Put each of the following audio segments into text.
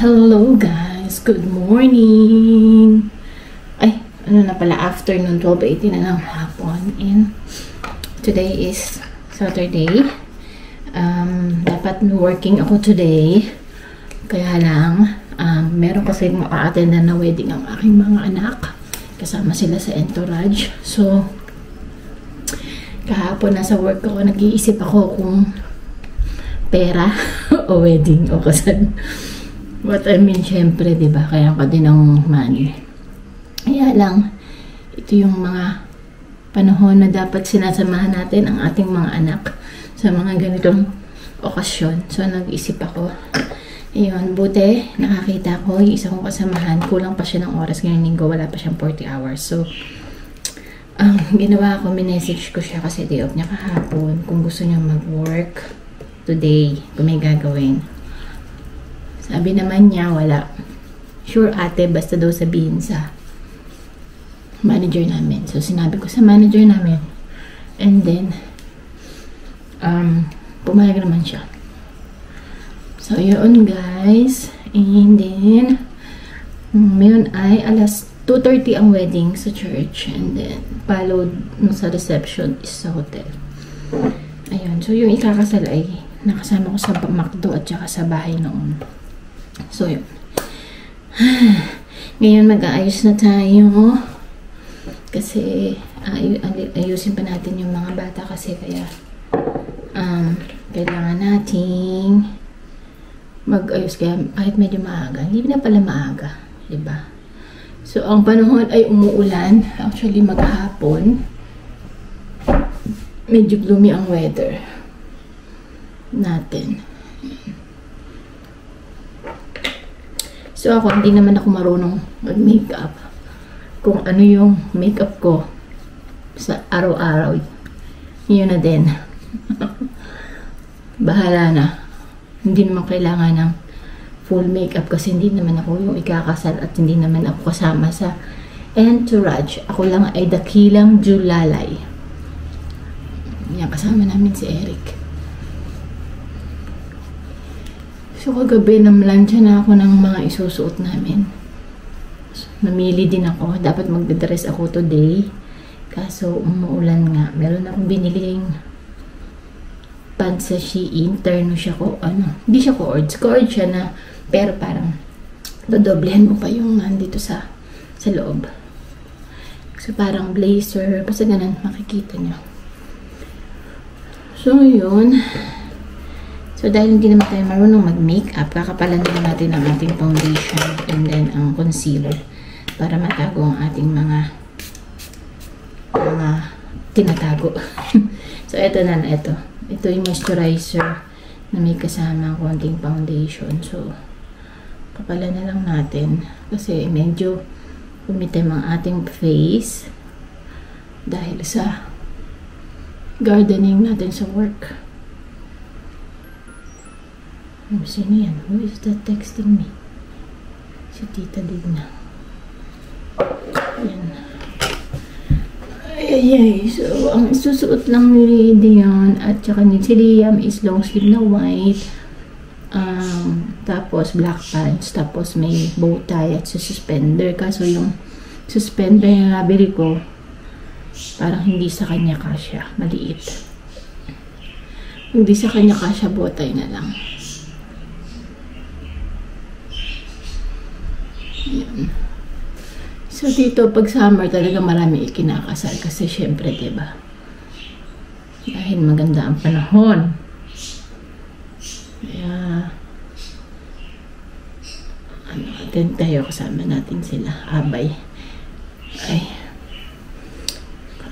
Hello guys, good morning. Ay, ano na pala, afternoon, 12:18 na ng hapon. And today is Saturday. Dapat working ako today. Kaya lang, meron kasi ma-attendan na wedding ang aking mga anak. Kasama sila sa entourage. So, kahapon nasa work ako, nag-iisip ako kung pera o wedding o kasal. What I mean, syempre, diba? Kaya ka din ng money. Kaya lang, ito yung mga panahon na dapat sinasamahan natin ang ating mga anak sa mga ganitong okasyon. So, nag-isip ako. Ayun, buti, nakakita ko yung isang kasamahan. Kulang pa siya ng oras ngayong linggo. Wala pa siyang 40 hours. So, ginawa ko, minessage ko siya kasi day off niya kahapon. Kung gusto niya mag-work today, kung may gagawin. Sabi naman niya, wala. Sure ate, basta daw sabihin sa manager namin. So, sinabi ko sa manager namin. And then, pumayag naman siya. So, yun guys. And then, ngayon ay alas 2:30 ang wedding sa church. And then, followed sa reception is sa hotel. Ayun. So, yung ikakasal ay nakasama ko sa McDo at saka sa bahay noon. So, yun. Ngayon, mag-aayos na tayo. Kasi, ayusin pa natin yung mga bata kasi kaya, kailangan nating mag-ayos. Kaya, kahit medyo maaga, hindi na pala maaga. Diba? So, ang panahon ay umuulan. Actually, maghapon. Medyo gloomy ang weather natin. So, ako, hindi naman ako marunong mag-makeup. Kung ano yung makeup ko sa araw-araw, yun na din. Bahala na. Hindi naman kailangan ng full makeup kasi hindi naman ako yung ikakasal at hindi naman ako kasama sa entourage. Ako lang ay dakilang Julalay. Yan, kasama namin si Eric. So, kagabi namlansya na ako ng mga isusuot namin. So, namili din ako. Dapat magdadress ako today. Kaso, umuulan nga. Meron akong biniling pants sa Shein. Terno siya ko. Hindi siya co-ords. Co-ords siya na, pero parang dodoblehan mo pa yung nandito sa loob. So, parang blazer. Basta ganun, makikita nyo. So, yun. So, dahil hindi naman tayo marunong mag-makeup, kakapalan na natin ang ating foundation and then ang concealer para matago ang ating mga tinatago. So, ito na. Ito yung moisturizer na may kasama konting foundation. So, kapalan na lang natin kasi medyo umitim ang ating face dahil sa gardening natin sa work. Sino yan? Who is that texting me? Si Tita Digna. Ayan. Ay. So, ang susuot lang ni Dion at saka ni si Liam is long sleeve na white. Tapos black pants. Tapos may bow tie at suspender. Kaso yung suspender na nabili ko, parang hindi sa kanya kasya. Maliit. Hindi sa kanya kasya, bow tie na lang. Yan. So, dito, pag summer, talaga marami ikinakasal. Kasi, syempre, diba? Dahil maganda ang panahon. Kaya, attend tayo, kasama natin sila. Abay.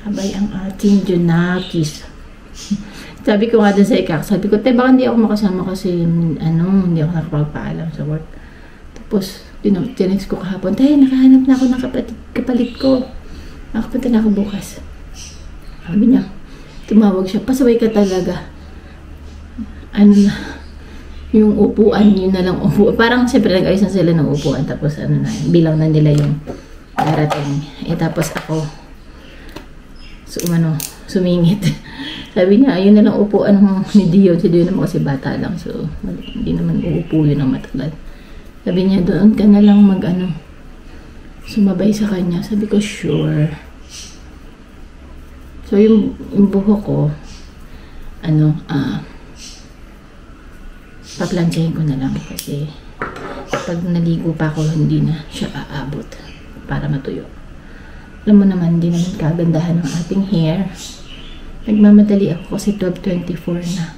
Abay ang ating Junakis. Sabi ko nga dun sa sabi ko, baka hindi ako makasama kasi, hindi ako nakapagpaalam sa work. Tapos, tinext ko kahapon, nakahanap na ako ng kapalit ko. Nakapunta na ako bukas. Sabi niya, tumawag siya, pasaway ka talaga. Yung upuan, yun na lang upuan. Parang siyempre nag-ayos na sila ng upuan. Tapos bilang na nila yung darating. Tapos ako, sumingit. Sabi niya, ayun na lang upuan ni Dion. Si Dion naman kasi bata lang. So, hindi naman uupo yun ng matagal. Sabi niya, doon ka na lang sumabay sa kanya. Sabi ko, sure. So, yung buhok ko, paplansyahin ko na lang kasi pag naligo pa ako, hindi na siya aabot para matuyo. Alam mo naman, hindi naman kagandahan ng ating hair. Nagmamadali ako kasi 12:24 na.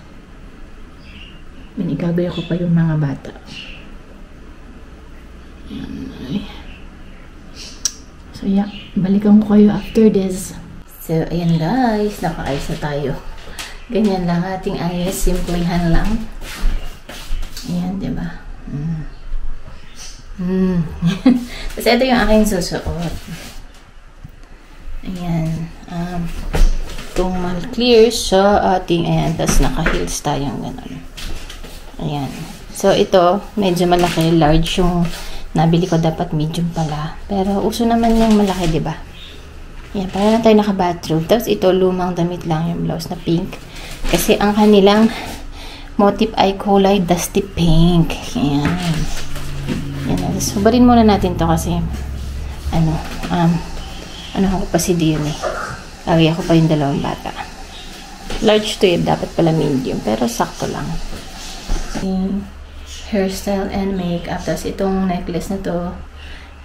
Manigagay ako pa yung mga bata. So yeah, balikan ko kayo after this. So ayan guys, nakaayos na tayo. Ganyan lang ating ayos, simplihan lang. Ayan, diba? Kasi ito yung aking susuot. Ayan. Kung mal-clear siya, ayan, tapos naka-heels tayong gano'n. Ayan. So, ito, medyo malaki, large yung nabili ko, dapat medium pala. Pero, uso naman yung malaki, diba? Ayan, para na tayo naka-bathrobe. Tapos, ito, lumang damit lang yung blouse na pink. Kasi, ang kanilang motif ay kulay dusty pink. Ayan. Ayan. Subarin muna natin to kasi, ako pa si Dion eh. Lagi ako pa yung dalawang bata. Large to yun, dapat pala medium. Pero, sakto lang. Hairstyle and makeup. Tapos itong necklace na to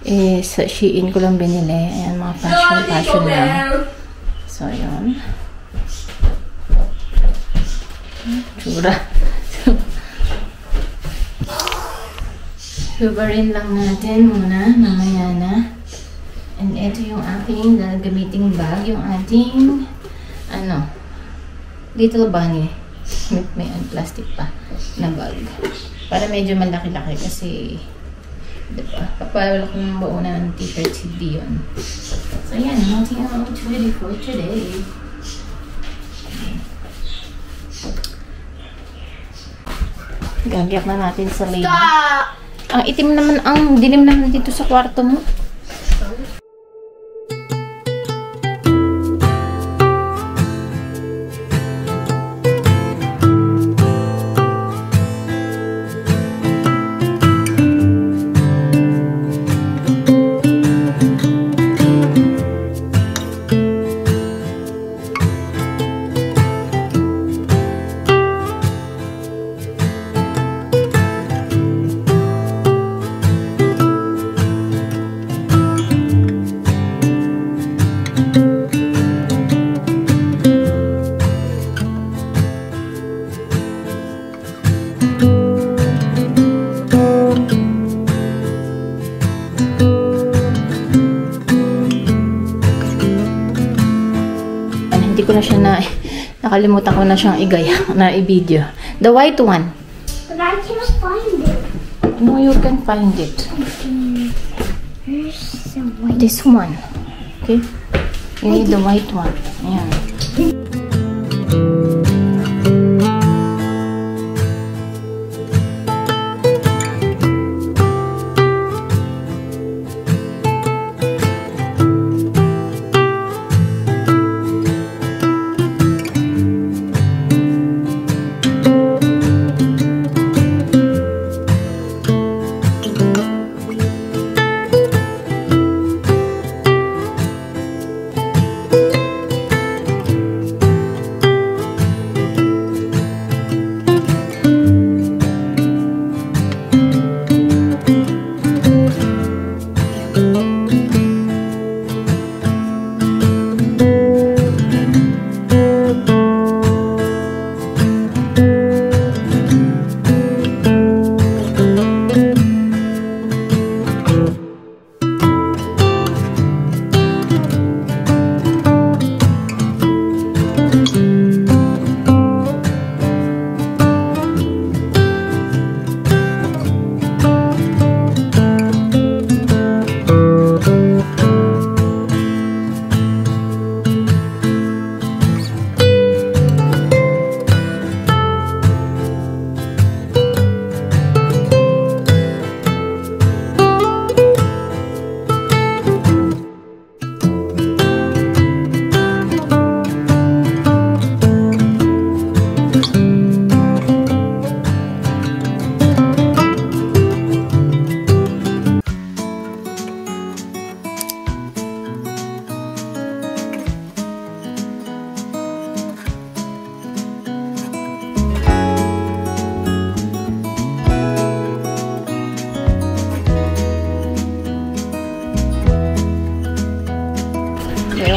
is Shein ko lang binili. Ayan, mga fashion lang. So, yun. Tsura. Subarin lang natin muna. Mamaya na. And ito yung aking gagamiting bag. Yung ating Little Bunny. May plastic pa na bag. Para medyo malaki-laki kasi diba? Papawala ko ng bauna ng t-shirt si Dion. So yan, nothing else ready for today. Gagyak na natin sa lane. Ang itim naman, ang dilim naman dito sa kwarto mo. Hindi ko na siya nakalimutan ko na siyang igaya, na i-video. The white one. But I can't find it. No, you can find it. Where's the white? This one. Okay? You need the white one. Ayan.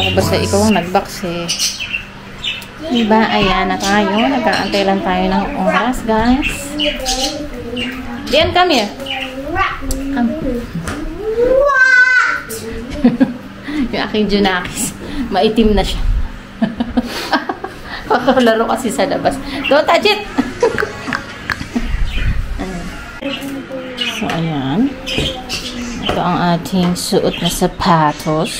ko basta ikaw ang nag-box eh. Diba? Ayan na tayo. Nag-aantay lang tayo ng oras, guys. Diyan, come here. Come. Yung aking Junakis. Maitim na siya. Kakalaro kasi sa labas. Don't touch it! So, ayan. Ito ang ating suot na sapatos.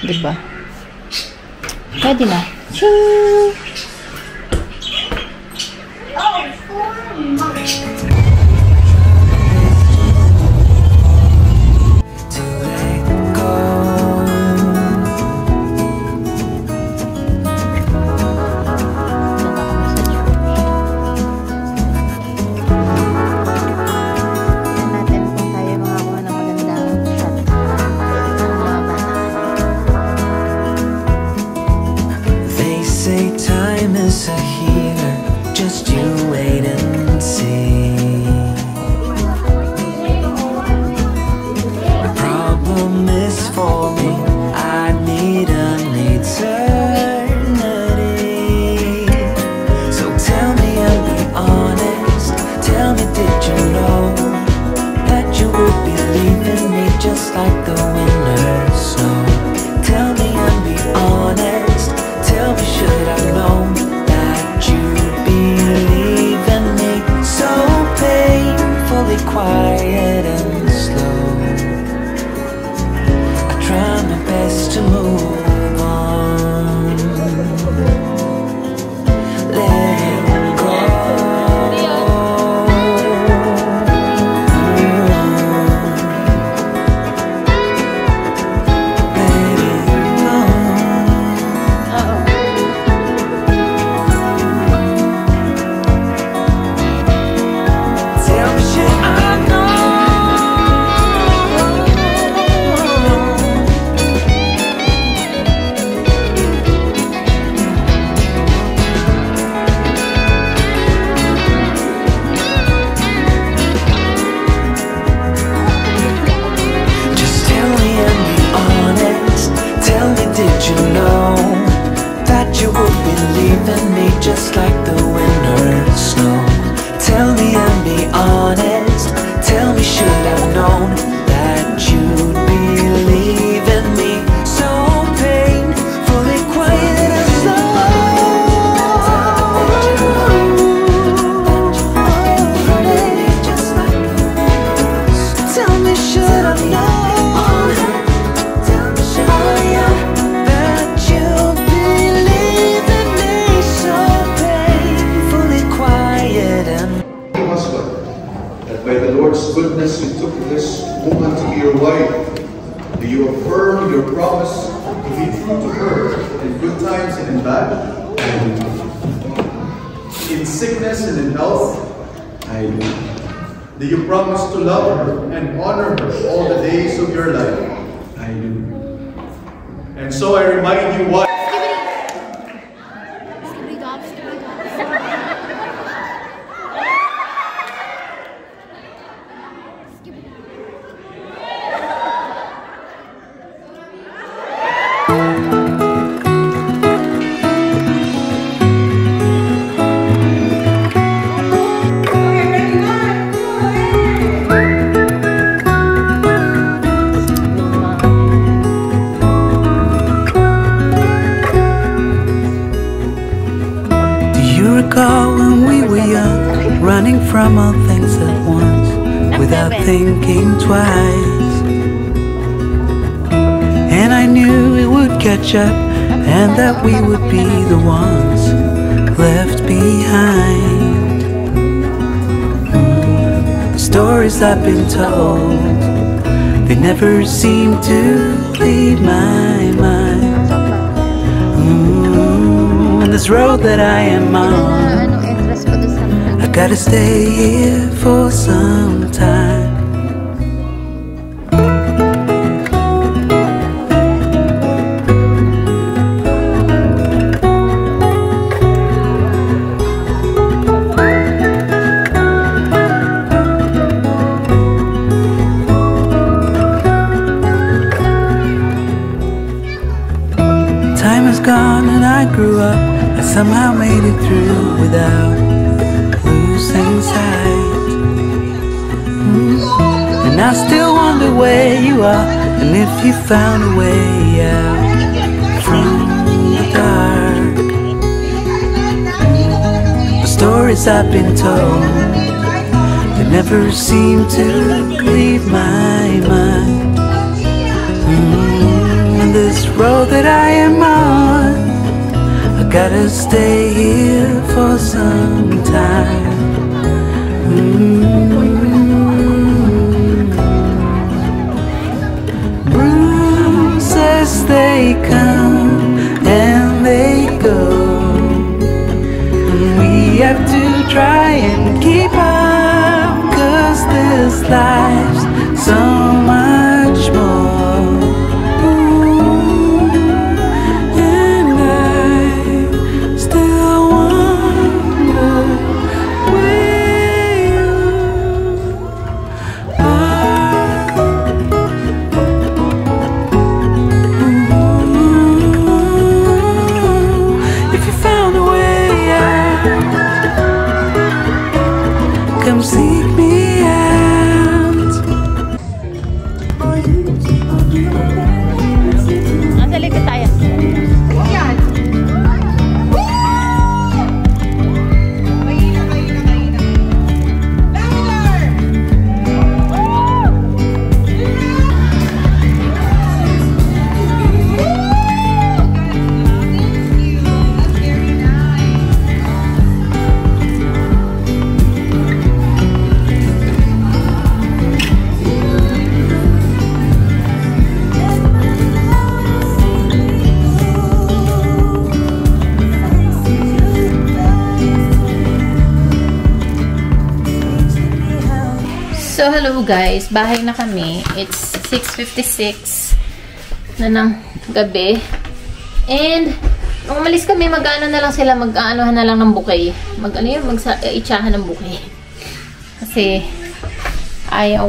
Diba? Pwede na. Ching! By the Lord's goodness, you took this woman to be your wife. Do you affirm your promise to be true to her in good times and in bad? In sickness and in health? I do. Do you promise to love her and honor her all the days of your life? I do. And so I remind you what? When we were young, running from all things at once, without thinking twice. And I knew it would catch up, and that we would be the ones left behind. The stories I've been told, they never seem to leave my mind. And this road that I am on, I gotta stay here for some time. somehow made it through without losing sight. And I still wonder where you are, and if you found a way out from the dark. The stories I've been told, they never seem to leave my mind. And this road that I am on, I gotta stay here for some time. Bruises, they come and they go, and we have to try and keep up, 'cause this life's so much more. Come seek me out. Nasa likod tayo. Yan. So, hello guys. Bahay na kami. It's 6:56 na ng gabi. And, nung umalis kami, mag-ano na lang sila, mag-aanohan na lang ng bouquet. Mag-ano yun? Mag-itsahan ng bouquet. Kasi, ayaw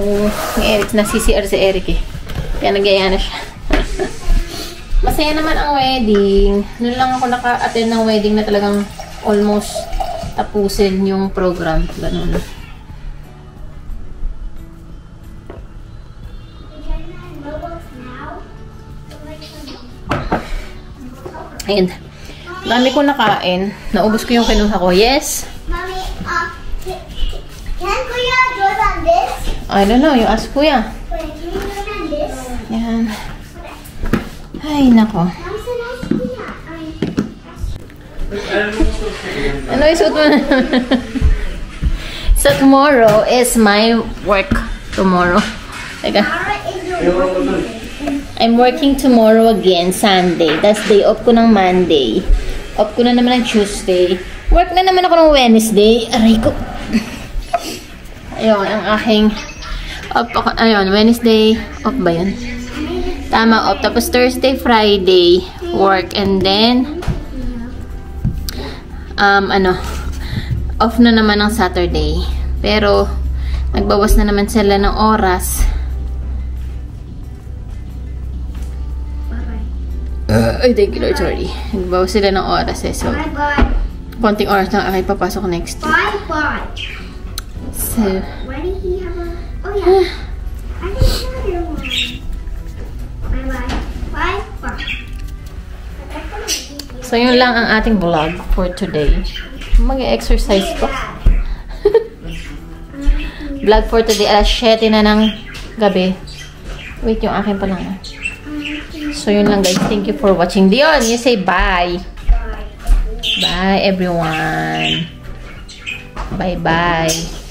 ni Eric, nasi-CR si Eric eh. Kaya nag-aya na siya. Masaya naman ang wedding. Noon lang ako naka-attend ng wedding na talagang almost tapusin yung program. Ganun. Ayan. Dami ko nakain. Naubos ko yung kinuha ko. Yes? Mommy, can Kuya do it on this? I don't know. You ask Kuya. Wait, can you do it on this? Ayan. Ay, nako. I'm so nice, Kuya. Ano isuot mo na? So, tomorrow is my work. Tomorrow. Teka. I'm working tomorrow again, Sunday. That's day off ko ng Monday. Off ko na naman ng Tuesday. Work na naman ako ng Wednesday. Aray ko. Ayun, ang aking off ako. Ayun, Wednesday. Off ba yun? Tama, off. Tapos Thursday, Friday, work. And then, off na naman ng Saturday. Pero, nagbawas na naman sila ng oras. Ay, thank you Lord, sorry. Nagbawas sila ng oras eh. So, konting oras lang ako papasok next week. Bye. So, Why did he have a... Oh, yeah. I didn't know there was. Bye. so yun lang ang ating vlog for today. Mag-exercise pa. Vlog for today. Alas 7 na ng gabi. Wait, yung akin pa lang. So, yun lang guys. Thank you for watching. Dion, you say bye. Bye, everyone. Bye-bye.